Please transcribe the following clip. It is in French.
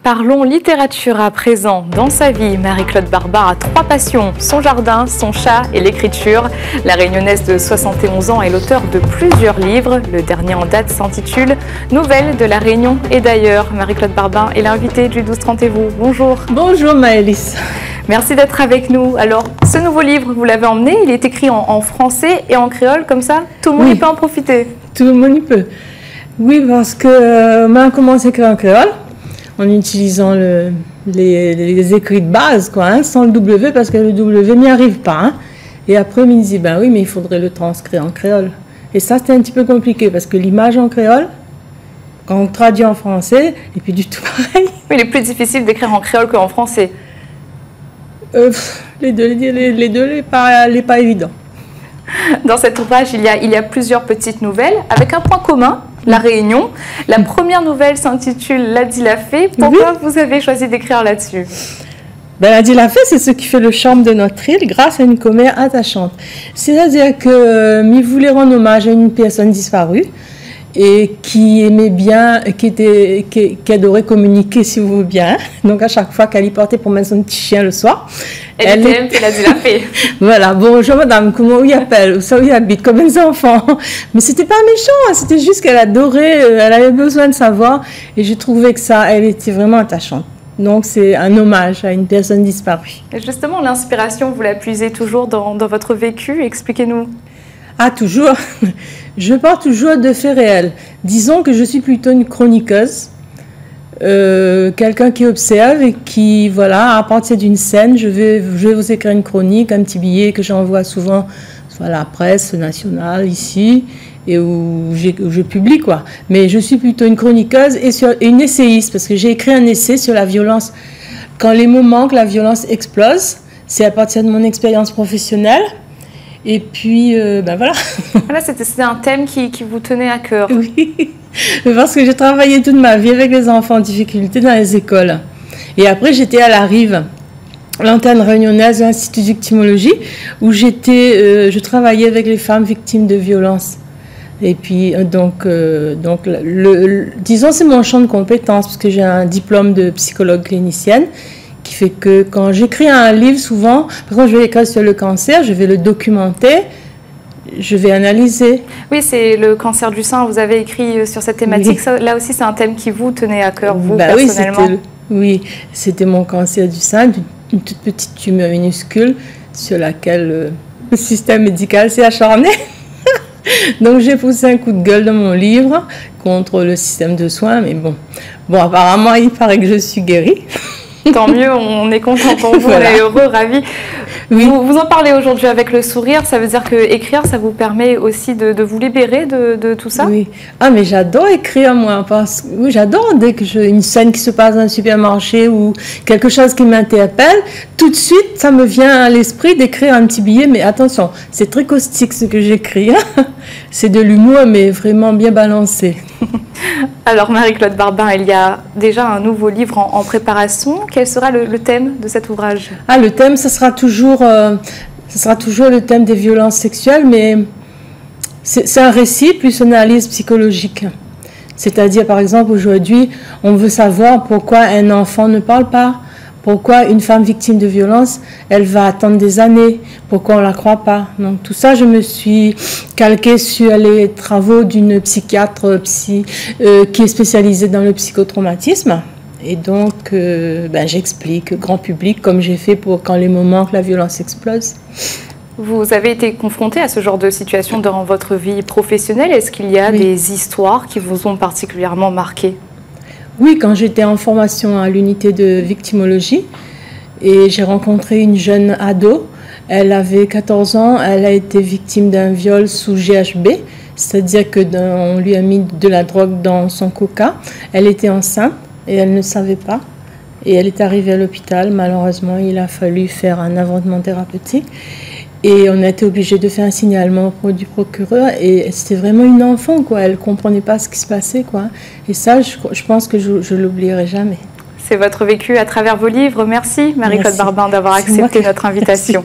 Parlons littérature à présent. Dans sa vie, Marie-Claude Barbin a 3 passions, son jardin, son chat et l'écriture. La réunionnaise de 71 ans est l'auteur de plusieurs livres. Le dernier en date s'intitule « Nouvelles de la Réunion et d'ailleurs ». Marie-Claude Barbin est l'invitée du 12-30 et vous. Bonjour. Bonjour Maëlys. Merci d'être avec nous. Alors, ce nouveau livre, vous l'avez emmené, il est écrit en français et en créole, comme ça, tout le monde y peut en profiter. Tout le monde y peut. Oui, parce que moi, j'ai commencé à écrire en créole, en utilisant les écrits de base, quoi, hein, sans le W, parce que le W n'y arrive pas. Hein. Et après, on me dit, ben oui, mais il faudrait le transcrire en créole. Et ça, c'était un petit peu compliqué, parce que l'image en créole, quand on traduit en français, et puis du tout pareil. Oui, il est plus difficile d'écrire en créole qu'en français. Les deux, n'est pas évident. Dans cet ouvrage, il y a plusieurs petites nouvelles, avec un point commun, la Réunion. La première nouvelle s'intitule « La dit la fée ». Pourquoi vous avez choisi d'écrire là-dessus? La dit la fée, c'est ce qui fait le charme de notre île grâce à une comédie attachante. C'est-à-dire que m'y voulait rendre hommage à une personne disparue et qui aimait bien, qui adorait communiquer, si vous voulez bien. Donc à chaque fois qu'elle y portait pour mettre son petit chien le soir, elle dit la fée. Voilà, bonjour madame, comment il appelle, où ça où il habite, combien d'enfants. Mais c'était pas méchant, c'était juste qu'elle adorait, elle avait besoin de savoir et j'ai trouvé que ça, elle était vraiment attachante. Donc c'est un hommage à une personne disparue. Et justement, l'inspiration, vous la puisez toujours dans votre vécu, expliquez-nous. Ah, toujours. Je pars toujours de faits réels. Disons que je suis plutôt une chroniqueuse, quelqu'un qui observe et qui, voilà, à partir d'une scène, je vais vous écrire une chronique, un petit billet que j'envoie souvent soit à la presse nationale ici et où je publie, quoi. Mais je suis plutôt une chroniqueuse et une essayiste parce que j'ai écrit un essai sur la violence. Quand les moments que la violence explose, c'est à partir de mon expérience professionnelle. Et puis, ben voilà. Voilà, c'était un thème qui vous tenait à cœur. Oui, parce que j'ai travaillé toute ma vie avec les enfants en difficulté dans les écoles. Et après, j'étais à la Rive, l'antenne réunionnaise de l'Institut de victimologie, où je travaillais avec les femmes victimes de violences. Et puis, disons, c'est mon champ de compétences, parce que j'ai un diplôme de psychologue clinicienne, qui fait que quand j'écris un livre, souvent, par exemple, je vais écrire sur le cancer, je vais le documenter, je vais analyser. Oui, c'est le cancer du sein, vous avez écrit sur cette thématique. Oui. Là aussi, c'est un thème qui vous tenait à cœur, vous, personnellement. Oui, c'était mon cancer du sein, une toute petite tumeur minuscule sur laquelle le système médical s'est acharné. Donc, j'ai poussé un coup de gueule dans mon livre contre le système de soins, mais bon, apparemment, il paraît que je suis guérie. Tant mieux, on est content pour vous, voilà. On est heureux, ravis. Oui. Vous en parlez aujourd'hui avec le sourire, ça veut dire que écrire, ça vous permet aussi de vous libérer de tout ça? Oui. Ah, mais j'adore écrire, moi, parce que oui, j'adore dès que j'ai une scène qui se passe dans un supermarché ou quelque chose qui m'interpelle, tout de suite, ça me vient à l'esprit d'écrire un petit billet, mais attention, c'est très caustique ce que j'écris. C'est de l'humour, mais vraiment bien balancé. Alors Marie-Claude Barbin, il y a déjà un nouveau livre en préparation. Quel sera le thème de cet ouvrage? Ah, le thème, ce sera toujours le thème des violences sexuelles, mais c'est un récit plus une analyse psychologique. C'est-à-dire, par exemple, aujourd'hui, on veut savoir pourquoi un enfant ne parle pas, pourquoi une femme victime de violence, elle va attendre des années, pourquoi on ne la croit pas. Donc tout ça, je me suis calquée sur les travaux d'une psychiatre qui est spécialisée dans le psychotraumatisme. Et donc, j'explique grand public, comme j'ai fait pour quand les moments que la violence explose. Vous avez été confronté à ce genre de situation dans votre vie professionnelle. Est-ce qu'il y a des histoires qui vous ont particulièrement marqué? Oui, quand j'étais en formation à l'unité de victimologie et j'ai rencontré une jeune ado, elle avait 14 ans, elle a été victime d'un viol sous GHB, c'est-à-dire qu'on lui a mis de la drogue dans son coca. Elle était enceinte et elle ne savait pas et elle est arrivée à l'hôpital. Malheureusement, il a fallu faire un avortement thérapeutique. Et on a été obligé de faire un signalement auprès du procureur et c'était vraiment une enfant, quoi. Elle ne comprenait pas ce qui se passait, quoi. Et ça, je pense que je ne l'oublierai jamais. C'est votre vécu à travers vos livres. Merci Marie-Claude Barbin d'avoir accepté notre invitation. Merci.